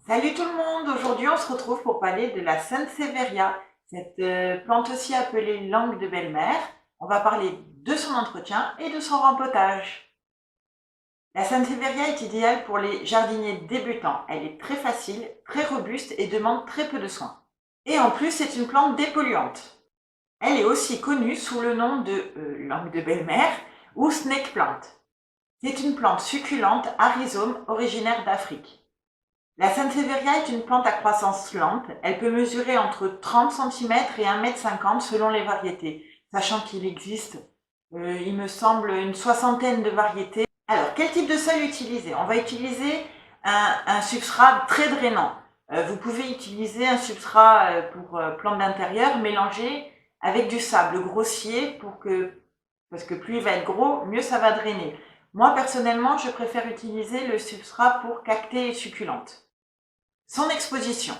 Salut tout le monde, aujourd'hui on se retrouve pour parler de la Sansevieria, cette plante aussi appelée langue de belle-mère. On va parler de son entretien et de son rempotage. La Sansevieria est idéale pour les jardiniers débutants. Elle est très facile, très robuste et demande très peu de soins. Et en plus c'est une plante dépolluante. Elle est aussi connue sous le nom de langue de belle-mère ou snake plant. C'est une plante succulente à rhizome originaire d'Afrique. La Sansevieria est une plante à croissance lente. Elle peut mesurer entre 30 cm et 1,50 m selon les variétés, sachant qu'il existe, il me semble, une soixantaine de variétés. Alors, quel type de sol utiliser? On va utiliser un substrat très drainant. Vous pouvez utiliser un substrat pour plantes d'intérieur mélangé avec du sable grossier parce que plus il va être gros, mieux ça va drainer. Moi, personnellement, je préfère utiliser le substrat pour cactées et succulentes. Son exposition.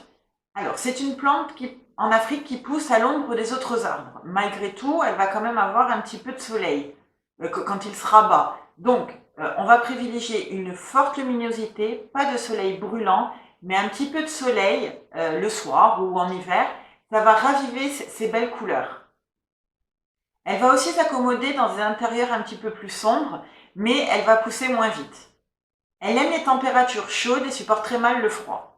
Alors, c'est une plante en Afrique qui pousse à l'ombre des autres arbres. Malgré tout, elle va quand même avoir un petit peu de soleil quand il sera bas. Donc, on va privilégier une forte luminosité, pas de soleil brûlant, mais un petit peu de soleil le soir ou en hiver. Ça va raviver ces belles couleurs. Elle va aussi s'accommoder dans des intérieurs un petit peu plus sombres, mais elle va pousser moins vite. Elle aime les températures chaudes et supporte très mal le froid.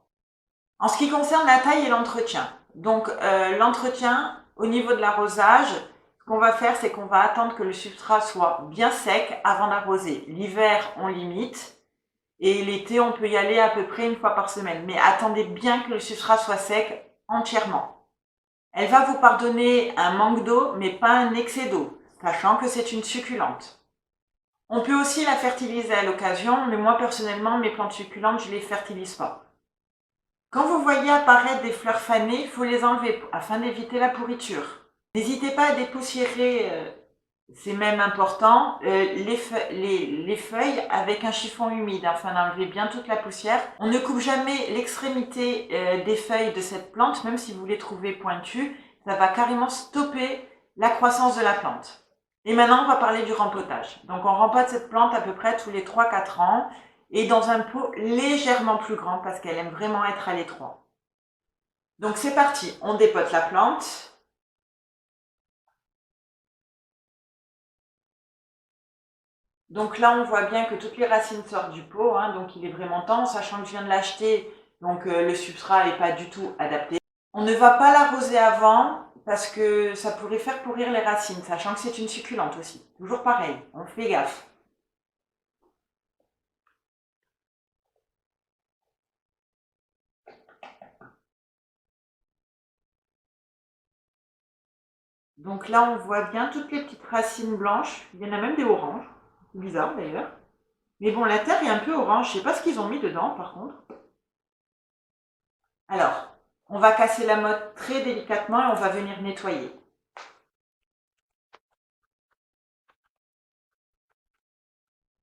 En ce qui concerne la taille et l'entretien, donc l'entretien au niveau de l'arrosage, ce qu'on va faire, c'est qu'on va attendre que le substrat soit bien sec avant d'arroser. L'hiver, on limite, et l'été, on peut y aller à peu près une fois par semaine. Mais attendez bien que le substrat soit sec entièrement. Elle va vous pardonner un manque d'eau, mais pas un excès d'eau, sachant que c'est une succulente. On peut aussi la fertiliser à l'occasion, mais moi personnellement, mes plantes succulentes, je ne les fertilise pas. Quand vous voyez apparaître des fleurs fanées, il faut les enlever afin d'éviter la pourriture. N'hésitez pas à dépoussiérer, c'est même important, les feuilles avec un chiffon humide afin d'enlever bien toute la poussière. On ne coupe jamais l'extrémité des feuilles de cette plante, même si vous les trouvez pointues, ça va carrément stopper la croissance de la plante. Et maintenant, on va parler du rempotage. Donc on rempote cette plante à peu près tous les 3-4 ans. Et dans un pot légèrement plus grand parce qu'elle aime vraiment être à l'étroit. Donc c'est parti, on dépote la plante. Donc là on voit bien que toutes les racines sortent du pot, donc il est vraiment temps, sachant que je viens de l'acheter, donc le substrat n'est pas du tout adapté. On ne va pas l'arroser avant parce que ça pourrait faire pourrir les racines, sachant que c'est une succulente aussi. Toujours pareil, on fait gaffe. Donc là, on voit bien toutes les petites racines blanches. Il y en a même des oranges. C'est bizarre d'ailleurs. Mais bon, la terre est un peu orange. Je ne sais pas ce qu'ils ont mis dedans par contre. Alors, on va casser la motte très délicatement et on va venir nettoyer.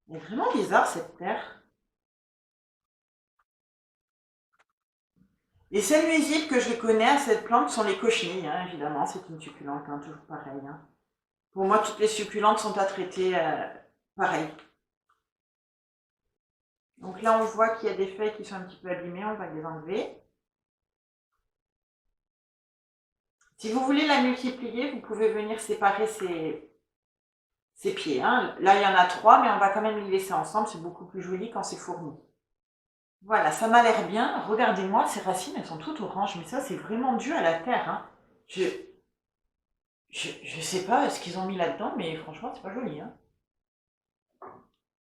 Elle est vraiment bizarre cette terre. Les seuls nuisibles que je connais à cette plante sont les cochenilles, évidemment. C'est une succulente, toujours pareil. Pour moi, toutes les succulentes sont à traiter pareil. Donc là, on voit qu'il y a des feuilles qui sont un petit peu abîmées, on va les enlever. Si vous voulez la multiplier, vous pouvez venir séparer ses pieds. Là, il y en a 3, mais on va quand même les laisser ensemble. C'est beaucoup plus joli quand c'est fourni. Voilà, ça m'a l'air bien. Regardez-moi, ces racines, elles sont toutes oranges. Mais ça, c'est vraiment dû à la terre. Je sais pas ce qu'ils ont mis là-dedans, mais franchement, c'est pas joli.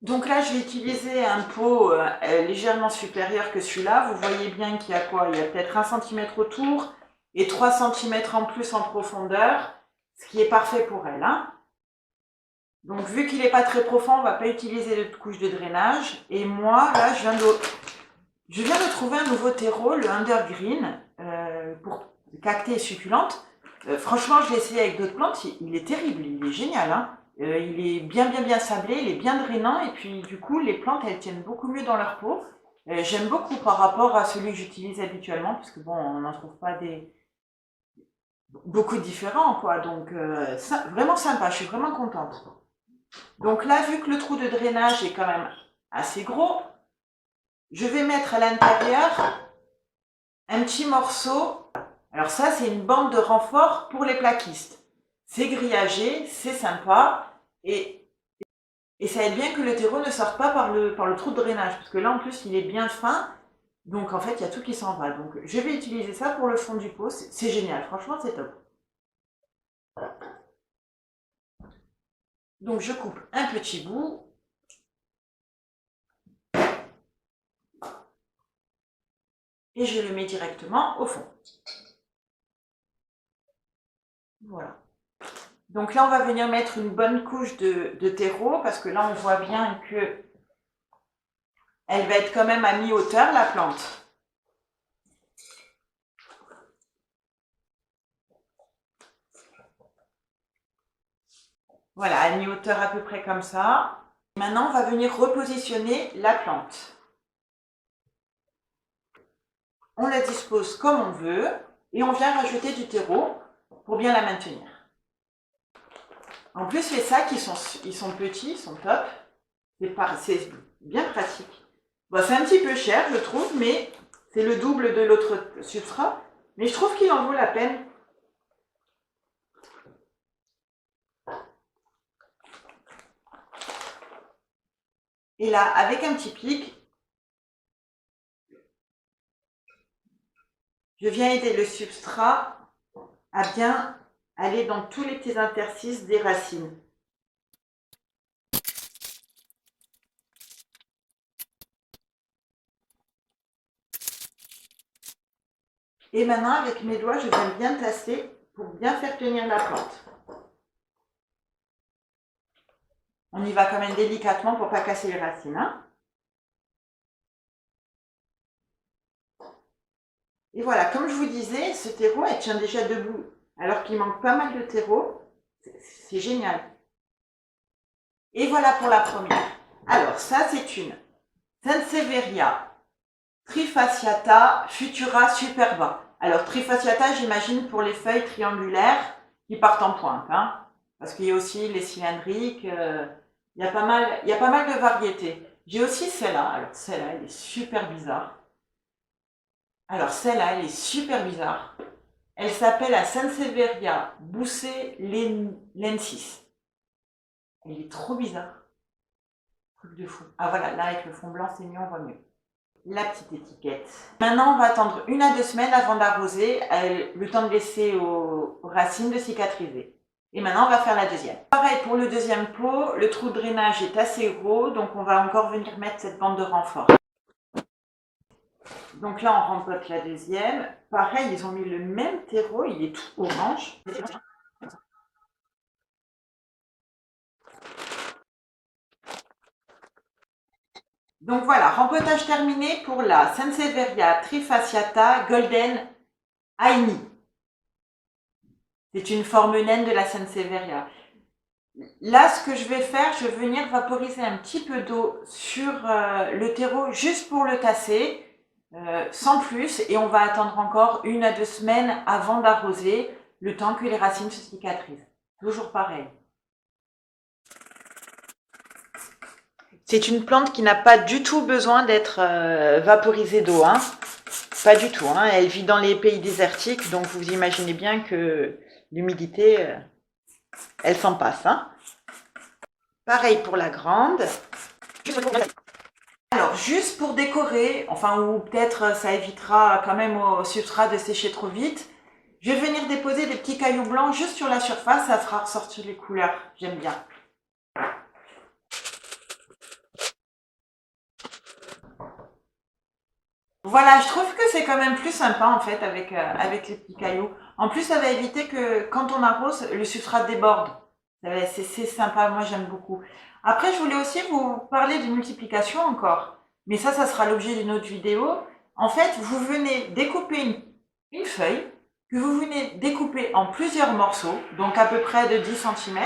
Donc là, je vais utiliser un pot légèrement supérieur que celui-là. Vous voyez bien qu'il y a quoi? Il y a peut-être 1 cm autour et 3 cm en plus en profondeur, ce qui est parfait pour elle. Donc vu qu'il n'est pas très profond, on ne va pas utiliser de couche de drainage. Et moi, là, je viens de trouver un nouveau terreau, le Undergreen, pour cactées et succulentes. Franchement, je l'ai essayé avec d'autres plantes, il est terrible, il est génial. Il est bien sablé, il est bien drainant et puis du coup, les plantes, elles tiennent beaucoup mieux dans leur peau. J'aime beaucoup par rapport à celui que j'utilise habituellement, parce que bon, on n'en trouve pas beaucoup de différents, quoi. Donc, vraiment sympa, je suis vraiment contente. Donc là, vu que le trou de drainage est quand même assez gros, je vais mettre à l'intérieur un petit morceau. Alors ça, c'est une bande de renfort pour les plaquistes. C'est grillagé, c'est sympa et ça aide bien que le terreau ne sorte pas par le trou de drainage parce que là, en plus, il est bien fin. Donc en fait, il y a tout qui s'en va. Donc je vais utiliser ça pour le fond du pot. C'est génial, franchement, c'est top. Donc je coupe un petit bout. Et je le mets directement au fond. Voilà. Donc là, on va venir mettre une bonne couche de terreau parce que là, on voit bien que elle va être quand même à mi-hauteur, la plante. Voilà, à mi-hauteur à peu près comme ça. Maintenant, on va venir repositionner la plante. On la dispose comme on veut et on vient rajouter du terreau pour bien la maintenir. En plus, les sacs, ils sont petits, ils sont top. C'est bien pratique. Bon, c'est un petit peu cher, je trouve, mais c'est le double de l'autre substrat. Mais je trouve qu'il en vaut la peine. Et là, avec un petit pic, je viens aider le substrat à bien aller dans tous les petits interstices des racines. Et maintenant, avec mes doigts, je viens bien tasser pour bien faire tenir la plante. On y va quand même délicatement pour ne pas casser les racines. Hein. Et voilà, comme je vous disais, ce terreau, elle tient déjà debout, alors qu'il manque pas mal de terreau. C'est génial. Et voilà pour la première. Alors, ça, c'est une Sansevieria Trifasciata Futura Superba. Alors, Trifasciata, j'imagine pour les feuilles triangulaires qui partent en pointe. Hein, parce qu'il y a aussi les cylindriques. Il y a pas mal de variétés. J'ai aussi celle-là. Alors, celle-là, elle est super bizarre. Elle s'appelle la Sansevieria bucelensis. Elle est trop bizarre. Truc de fou. Ah voilà, là avec le fond blanc, c'est mieux, on voit mieux. La petite étiquette. Maintenant, on va attendre 1 à 2 semaines avant d'arroser, le temps de laisser aux racines de cicatriser. Et maintenant, on va faire la deuxième. Pareil pour le deuxième pot, le trou de drainage est assez gros, donc on va encore venir mettre cette bande de renfort. Donc là, on rempote la deuxième. Pareil, ils ont mis le même terreau, il est tout orange. Donc voilà, rempotage terminé pour la Sansevieria Trifasciata Golden Aini. C'est une forme naine de la Sansevieria. Là, ce que je vais faire, je vais venir vaporiser un petit peu d'eau sur le terreau juste pour le tasser, sans plus, et on va attendre encore 1 à 2 semaines avant d'arroser, le temps que les racines se cicatrisent. Toujours pareil. C'est une plante qui n'a pas du tout besoin d'être vaporisée d'eau, hein. Pas du tout. Hein. Elle vit dans les pays désertiques, donc vous imaginez bien que l'humidité, elle s'en passe. Hein. Pareil pour la grande. Alors, juste pour décorer, enfin, ou peut-être ça évitera quand même au substrat de sécher trop vite, je vais venir déposer des petits cailloux blancs juste sur la surface, ça fera ressortir les couleurs. J'aime bien. Voilà, je trouve que c'est quand même plus sympa en fait avec les petits cailloux. En plus, ça va éviter que quand on arrose, le substrat déborde. C'est sympa, moi j'aime beaucoup. Après, je voulais aussi vous parler de multiplication encore. Mais ça sera l'objet d'une autre vidéo. En fait, vous venez découper une feuille que vous venez découper en plusieurs morceaux, donc à peu près de 10 cm,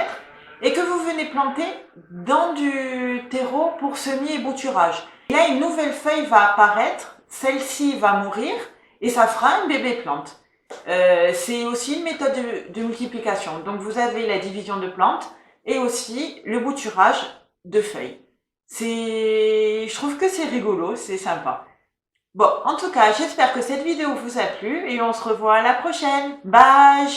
et que vous venez planter dans du terreau pour semis et bouturage. Et là, une nouvelle feuille va apparaître. Celle-ci va mourir et ça fera une bébé plante. C'est aussi une méthode de multiplication. Donc vous avez la division de plantes et aussi le bouturage de feuilles. Je trouve que c'est rigolo, c'est sympa. Bon, en tout cas, j'espère que cette vidéo vous a plu et on se revoit à la prochaine. Bye!